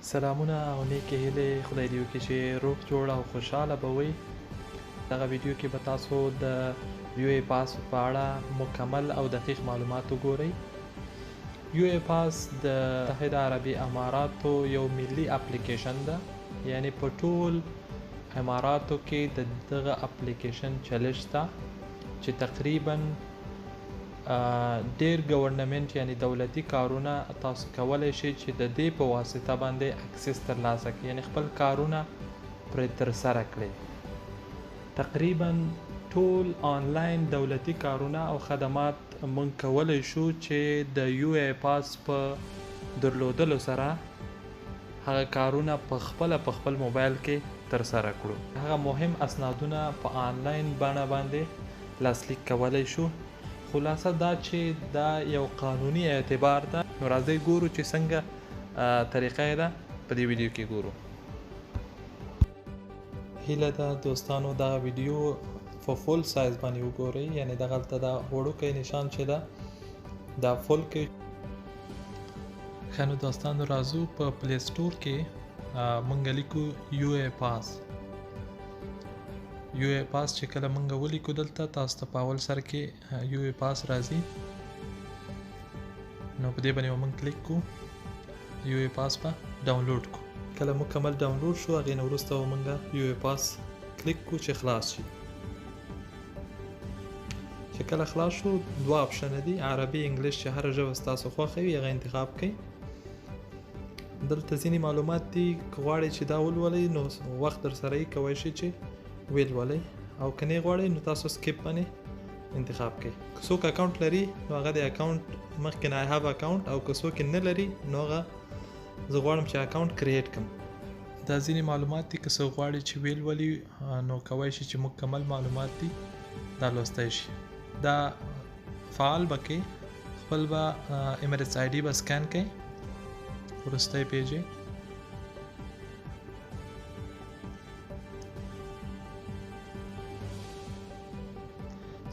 سلامونه او نیکې هیلې خدای دې وکړي چې روغ جوړ او خوشحاله به وئ. دغه ویډیو کې به تاسو د uaepass په اړه مکمل او دقیق معلومات وګورئ. uaepass د متحده عربي اماراتو یو ملي اپلیکیشن ده، یعنی په ټول اماراتو کې د دغه اپلیکیشن چلش ته چې تقریبا ډیر ګورنمنت یعنی دولتي کارونه تاسو کولی شئ چې د دې په واسطه باندې اکسس ترلاسه کړئ، یعنی خپل کارونه پرې ترسره کړئ. تقریبا ټول آنلاین دولتي کارونه او خدمات موږ کولی شو چې د uaepass په درلودلو سره هغه کارونه په خپل موبایل کې ترسره کړو. هغه مهم اسنادونه په آنلاین بڼه باندې لاسلیک کولی شو. خلاصه دا چې دا یو قانوني اعتبار ده. نو راځئ ګورو چې څنګه طریقه یې ده، په دې ویډیو کې ګورو. هیله ده دوستانو دا ویډیو په فول سایز باندې وګورئ، یعنی دغلته دا وړوکی نشان چې ده دا فول کې. ښه نو دوستانو راځو په پلی سټور کې موږ لیکو uaepass چې کله موږ ولیکو دلته تاسو ته په اول سر کې uaepass راځي، نو په دې باندې موږ کلیک کو uaepass په ډاونلوډ کو. کله مکمل ډاونلوډ شو هغې نه وروسته به موږ uaepass کلیک کو چې خلاص شي. چې کله خلاص شو دوه اپشن دي، عربي انګلیش، چې هر ژبه ستاسو خوښه وي هغه انتخاب کړئ. دلته ځینې معلومات دي، که غواړئ چې دا ولولئ نو وخت در سره یې کولی شئ چې ولولئ، او که نه غواړئ نو تاسو سکیپ باندې انتخاب کړئ. که څوک اکاونټ لري نو هغه د اکاونټ مخکې نه I have account، او که څوک نه لري نو هغه زه غواړم چې اکاونټ کریټ کړم. دا ځینې معلومات دي، که څوک غواړي چې ولولي نو کولی شي چې مکمل معلومات دي دا لوستی شي. دا فعال به کې خپل به ایمریټس آی ډي به سکین کړئ، وروستی پیج یې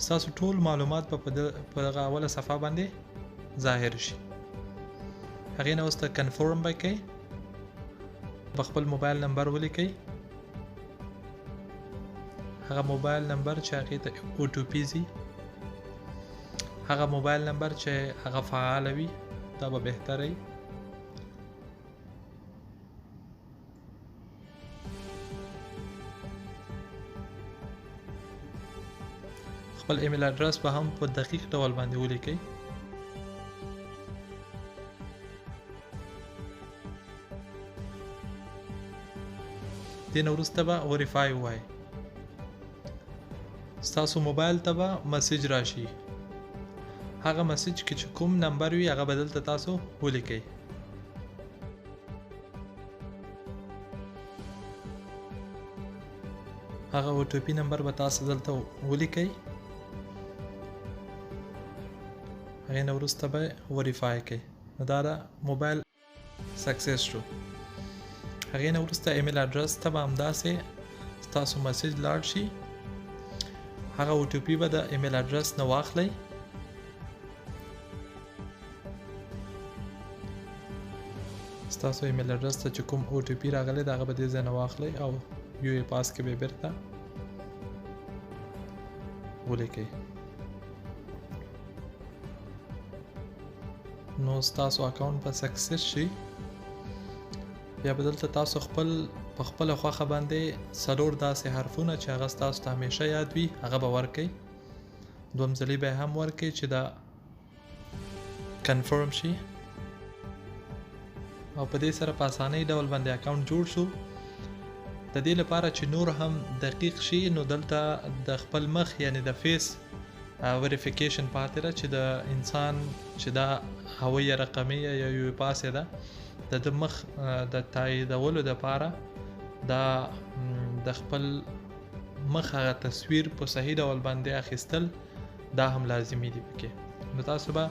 ستاسو ټول معلومات په دغه اوله صفحه باندې ظاهر شي. هغې نه وروسته کنفرم به کوئ، په خپل موبایل نمبر ولیکئ، هغه موبایل نمبر چې هغې ته OTP ځي، هغه موبایل نمبر چې هغه فعاله وي، دا به بهتره وي. خپل ایمیل اډرس به هم په دقیق ډول باندې ولیکئ. دې نه وروسته به وریفای ووایئ. ستاسو موبایل ته به مسیج راشي، هغه مسیج کې چې کوم نمبر وي هغه به دلته تاسو ولیکئ. هغه OTP نمبر به تاسو دلته ولیکئ. هغې نه وروسته به وریفای کړئ. نو دا د موبایل سکسس شو. هغې نه وروسته ایمیل اډرس ته به همداسې ستاسو مسیج لاړ شي، هغه OTP به د ایمیل اډرس نه واخلئ. ستاسو ایمیل اډرس ته چې کوم OTP راغلی د هغه به دې ځای نه واخلئ او uaepass کې به بیرته ولیکئ. نو ستاسو اکاونټ به سکسس شي. بیا به دلته تاسو په خپله خوښه باندې څلور داسې حرفونه چې هغه ستاسو ته همیشه یاد وي هغه به ورکئ. دوهم ځلې به یې هم ورکئ چې دا کنفرم شي، او په دې سره په اسانۍ ډول باندې اکاونټ جوړ شو. د دې لپاره چې نور هم دقیق شي نو دلته د خپل مخ یعنی د فیس وریفیکیشن پاتې ده، چې د انسان چې دا هویه رقمیه یا uaepass ده د مخ د تاییدولو دپاره دا د خپل مخ هغه تصویر په صحیح ډول باندې اخیستل دا هم لازمي دي پکې. نو تاسو به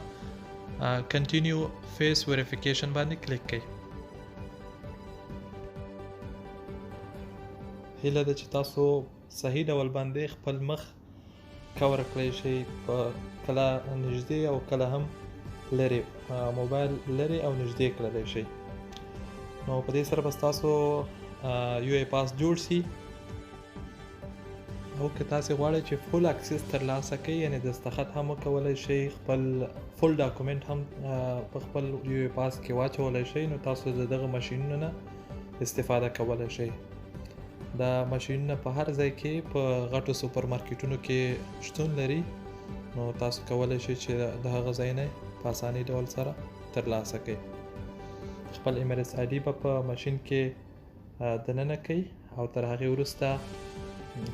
کنټینیو فیس وریفیکیشن باندې کلیک کړئ. هیله ده چې تاسو صحیح ډول باندې خپل مخ کور کړئ شئ، په کله نږدې او کله هم لرې، موبایل لرې او نږدې کړلی شئ. نو په دې سره به ستاسو uaepass جوړ شي او که تاسو غواړئ چې فول اکسس ترلاسه کړئ یعنی دستخط هم وکولای شئ خپل فول ډاکومنت هم په خپل uaepass کې واچولی شئ نو تاسو د دغه ماشینونو نه استفاده کولی شئ دا ماشینونه په هر ځای کې په غټو سوپر مارکیټونو کې شتون لري نو تاسو کولی شئ چې د هغه ځای نه په اساني ډول سره ترلاسه کړئ خپل ایمرس آی ډي به په ماشین کې دننه کوئ او تر هغې وروسته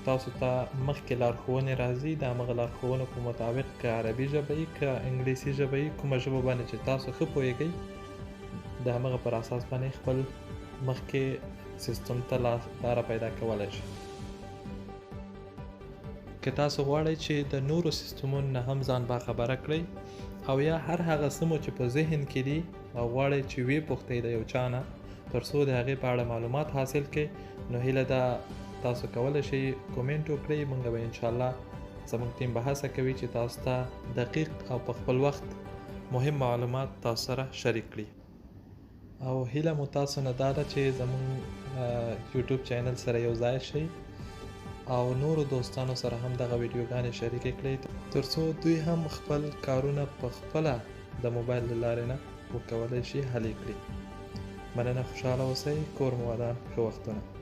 تاسو ته مخکې لارښوونې راځي د همغه لارښوونو په مطابق که عربي ژبه وي که انګلیسي ژبه وي کومه ژبه باندې چې تاسو ښه پوهیږئ د همغه پر اساس باندې خپل مخکې سیستم ته لاره پیدا کولی شئ که تاسو غواړئ چې د نورو سیستمونو نه هم ځان باخبره کړئ او یا هر هغه څه مو چې په ذهن کې دي او غواړئ چې ویې پوښتئ د یو چا نه تر څو د هغې په اړه معلومات حاصل کړئ نو هیله ده تاسو کولی شئ کومنټ وکړئ موږ به انشاءالله زموږ ټیم به هڅه کوي چې تاسو ته دقیق او په خپل وخت مهم معلومات تاسو سره شریک کړي او هیله مو تاسو نه دا ده چې زموږ یوټیوب چینل سره یو ځای شئ او نورو دوستانو سره هم دغه ویډیوګانې شریکې کړئ تر څو دوی هم خپل کارونه په خپله د موبایل له لارې نه وکولی شي حل یې کړي مننه خوشحاله اوسئ کور مو ودان ښه وختونه